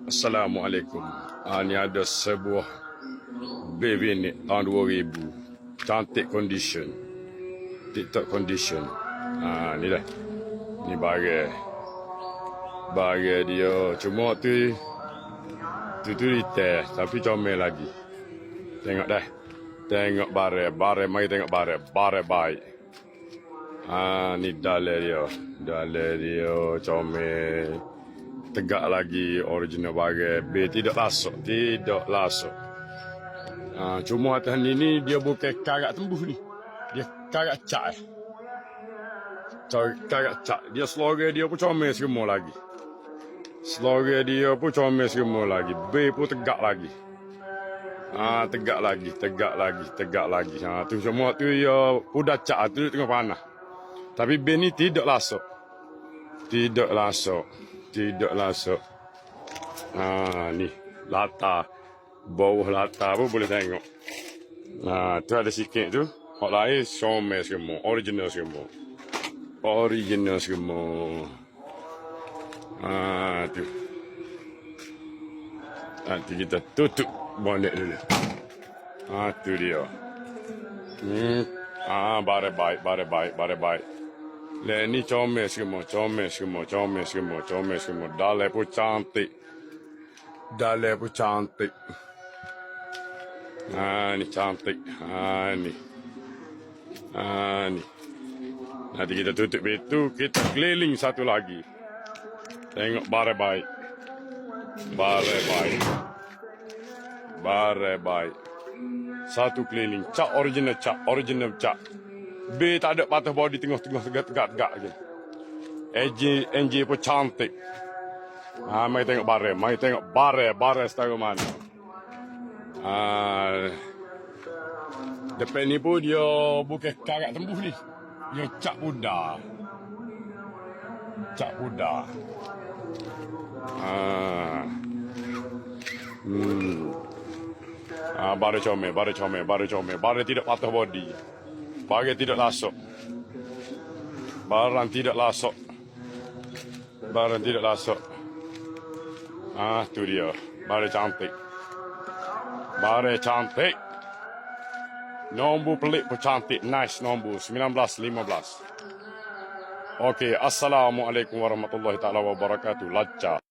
Assalamualaikum. Ini ada sebuah baby ni tahun 2000. Cantik condition. TikTok condition. Ni dah. Ni bagai dia. Cuma tu retail. Tapi comel lagi. Tengok dah. Tengok bare. Mari tengok bare. Bare baik. Ni dalai dia. Comel. Tegak lagi original bagai. B tidak lasuk. Cuma atas ni dia bukan karat tembus ni. Dia karat cat. Karat cat. Dia slogan dia pun comel semua lagi. B pun tegak lagi. Tegak lagi. Tu semua tu ya udah cat tu tengah panah. Tapi B ni tidak lasuk. Ni latar. Bawah latar pun boleh tengok. Tu ada sikit tu. Hak lain comel semua. Original semua. Tu. Nanti kita tutup bonet dulu. Tu dia. Bare baik. Ni comel semua. Dalai pun cantik. Ni cantik. Ni. Nanti kita tutup itu, kita keliling satu lagi. Tengok bare baik. Satu keliling. Original cat. B tak ada patah body tengah tegak je. NJ pun cantik. Mari tengok bare setara mana. Depan ni pun dia bukan karat tembus ni. Dia cat pudar. Bare comel. Bare tidak patah body. Bare tidak lasuk. Barang tidak lasuk. Tu dia. Bare cantik. Nombor pelik pun cantik. Nice nombor. 1915. Okey. Assalamualaikum warahmatullahi taala wabarakatuh. Lacca.